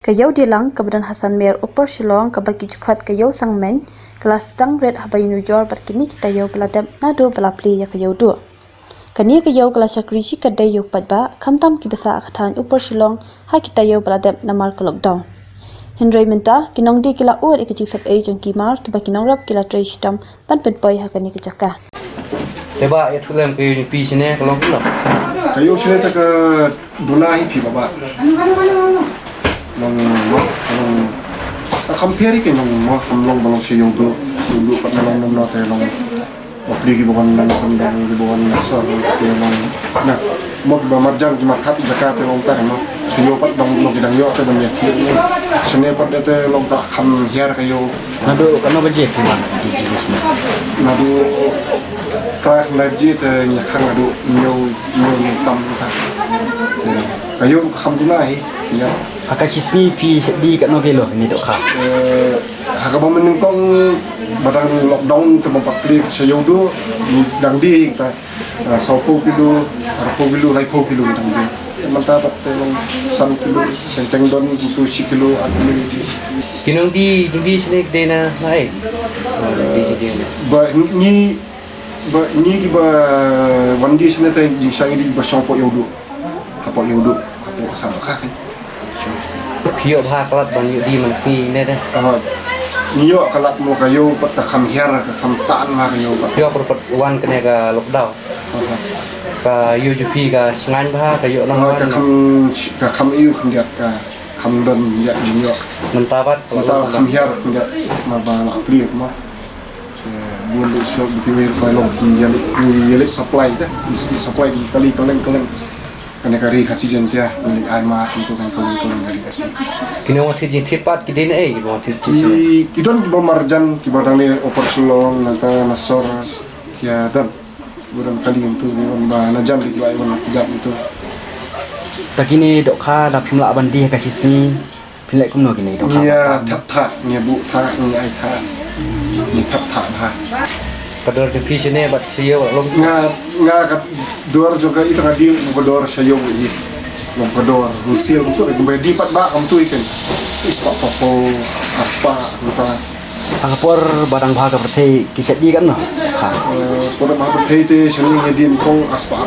Kayau dilang kebadan Hasan Mer Upper Shillong kabaki cukat kayau sangmen kelas stang red habayunu jor berkini kita yau beladam nado belapli ya kayau du. Kani kayau kelas sakrishi kadai yau padba kamtam kibasa akhatan Upper Shillong ha kita yau beladam namar ke lockdown. Henry minta kinong di kila uat ikajik sab ay jong kimar kiba kinong rap kila tray shitam pan penpoy ha kani kejaka. Teba ya tulen kayu ni pi sini kalau pula. Kayu sini tak ke dunahi pi baba. Long compare ke long balong siyong do pat long te long apli ki bukan ki bukan nasar ke long na mo ba marjan ki markat jakat long ta no siyong pat dong kidang yo te banyak ki sene pat te long ta kham hiar kayo Nado kano budget di mana di sini? nadu kayak energi te nyakang adu nyo tam ta kayo kham dunahi ya Akasisni pi di kat no kilo ni dok kah. Hakaba menengkong barang lockdown ke 4 klik sayodo dang di kita 10 kilo 20 kilo 20 kilo dang di mantap telong 1 kilo teng don itu 10 kilo atli Kinong di sini dena naik. Di ba ni ki ba wandi sini teh di sangi di ba sampo yodo hapo sama kah Pio bah kelat banyu di mana sini dah. Niyo kalat mo kayo pat kam hiar kam taan ma kayo ba Pio perpat wan kena ke lockdown. Ka UGP ka sengan bah kayu nang wan. ka kam iu kam dia ka kam don ya niyo Mentabat mata kam hiar kam dia ma ba na apli ma buat so bikin balong ki yali supply dah di supply di kali kaleng kena kari kasih jentia milik air mat itu kan kaleng kali kasih Kinong mati jintit pat kidin mati kidon marjan ki badang ni operasi long nata nasor ya dan bukan kali itu ba najam di kiai wan jam itu Tak kini dok kah dah pimla bandi kasisni pilek kumno kini dok kah. Iya tap ni bu ta ni ai ta ni tap ha Kadar di pi sini bat siyo long nga kat dor juga itu ngadi bodor sayo ini long bodor rusia untuk di pat ba am tu ikan ispa popo aspa kita Angapor barang bahaga pertai kisah di kan no. pada ba bertei te seni ngedin kong aspa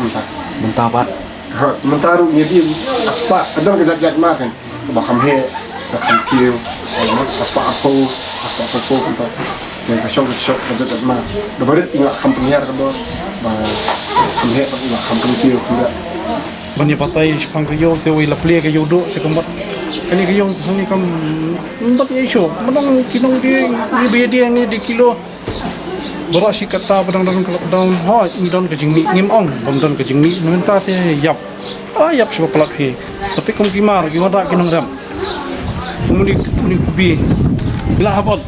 entah Mentabat mentaru ngedin aspa ada kejat makan bakam he bakam kieu aspa sopo entah yang kasih kejat mah dapat tinggal kampung hiar kan ba kamhe ba kampung kieu tidak Banyak patai sepang kayo tewi lapli kayo do te kamot kani kayo hani kam ndak ye show menang kinong di dia ni di kilo berasi kata padang lockdown ha ni don ke jingmi ngim ong bom don ke jingmi minta te yap sebab pelak he tapi kum kimar gimana kinong ram kemudian kubi bila habat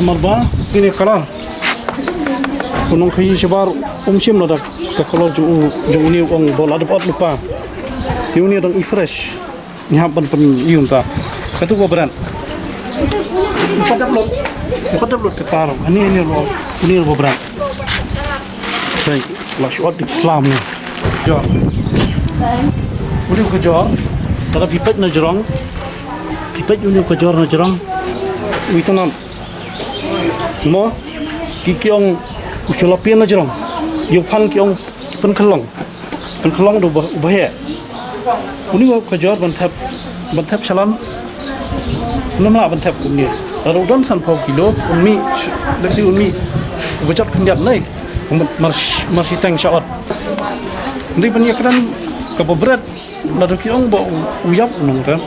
nomor ba ini kalar kunong kayi sebar sim lo dak ke kalau ju ni ong bola dapat lupa ini dong fresh ni haban pen iun ta katu ko beran Dapat ke taruh ini lo beran baik lash out di Islam ni jo udah ke jo kalau pipet na jerong pipet udah ke jor na jerong itu nam mo kikiong usulapian na jerong yupan kiong pen kelong do bahaya Uni ko kajar bantap salam namla bantap kumni lalu don san pau kilo unmi lesi unmi bocot kendiap naik marsi tang shot ndi penyakiran keberat lalu kiong bo uyap unong kan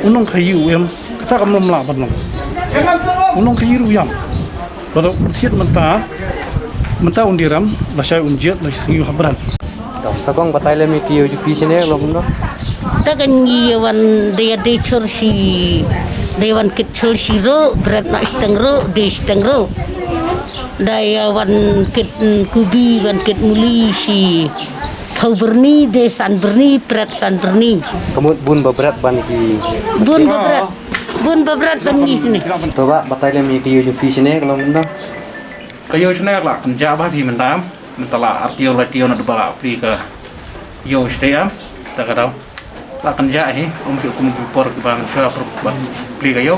unong kayu em kata kam namla banong unong kayu uyam lalu tiat menta undiram lasai unjiat lasi habran Takong batai le miki yo jupi sini long no. Takan wan dia Chelsea dewan kit Chelsea ro berat nak stengro de stengro. Daya wan kit kubi wan kit muli si Pau Berni de San Berni berat San Berni. Kamu bun berat ban ki. Bun berat ban ni sini. Coba batai le miki yo jupi sini long no. kayo sini lah penjabah di mentam mentala artio nak debala Afrika yo setiap tak tahu akan jahi si kum por ke bang sya beli kayo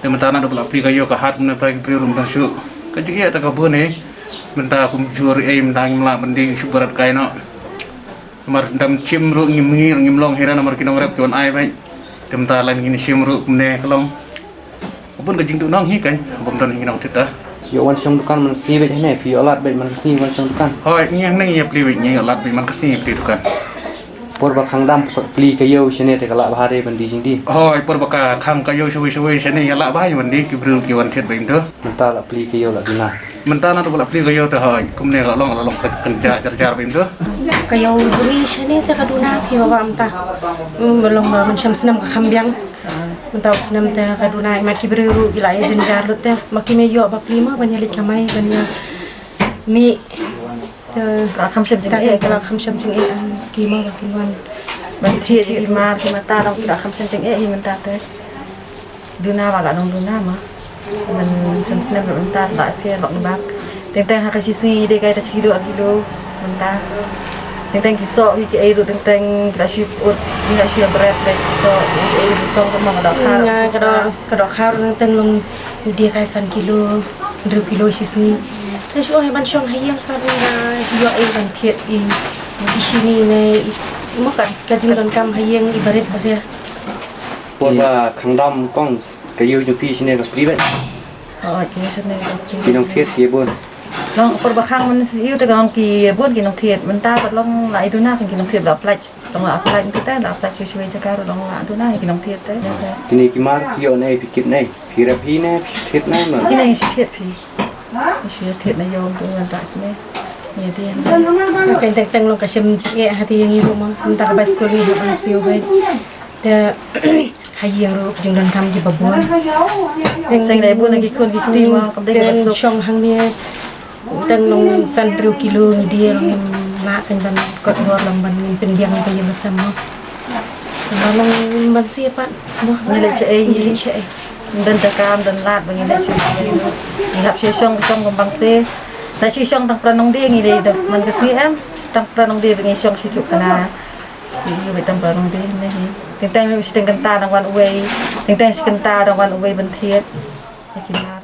teman-teman ada beli kayo ke hat mun pagi pri rum bang syu ka jigi ta ka bone menta kum jur mendang mla mending subarat kaino mar dam chim ru ngim long hera nomor kinong rep kon ai bai teman-teman lain gini chim ru kumne kalong pun ka jing tu nong hi kan bom don ngi nong tita yo wan song dukan man si bet ne pi olat bet man si wan song dukan hoi ngi nang ya beli ngi lat bi man ka si beli dukan por ba khang dam pli kayo shene te kala bahare bandi jing di hoi por baka khang kayo shwe shene ya la bai man di ki brul ki wan thet bai ndo menta la pli kayo la dina mentana tu beli kayo tu hoi kumne la long kerja jar bai ndo kayo juri shane te kaduna phi baba amta belum man syam senam ka khambyang mentau senam te kaduna mat ki beru ila ya jenjar lut te makime yo ba prima banyalit kamai banya mi te kham syam ta kala kham syam sing ki ma ba kinwan ban thia di ma ki mata dong da kham syam hi menta te duna ba la dong duna ma man syam senam menta la phe lok bak teng ha ka si de kai ta kilo menta teng kiso ki ai ru teng la shi ut ni la shi berat de kiso ai ru tong ko ma da kado khar teng long dia kai san kilo 2 kilo sisni te shu hai ban shong hai yang kan yo ai ban thiet I di sini ne makan kajing don kam hai yang ibarat baria por ba khang dam kong kayo ju pi shine ka pli bet ki shne ki nong thiet ki bon long por bakang man yu te gong ki bon ki nong thiet man ta bat long la itu na ki nong thiet la plach long la plach kita la plach shwe ja ka long la tu na ki nong thiet te kini ki mar yo ne pi kit ne pi ra pi ne thiet ne ma ki nei shi thiet phi shi thiet na yom tu man ta sme ni ti kan teng long ka shem ji hati yang ibu ma entah ka bas ko ni ban siu bai de hai yang ro jing don kam ki babon sang dai bon ki kon ki ti ma kam dai ka sok shong hang ni teng long san 2 kilo ni dia long em ma kan ban kot dor lam ban pen yang ka yang sama long ban siapa mo ni le che ai ni li che dan jakam dan lat bang ni che ni hap che shong kom bang se ta chi shong tang pranong dia ngi dei do man ka si em tang pranong dia bang shong chi chu kana si yu be tang pranong dia ni hi teng mi siteng kan ta dang wan uwei teng si kan ta dang wan uwei ban thiet ki na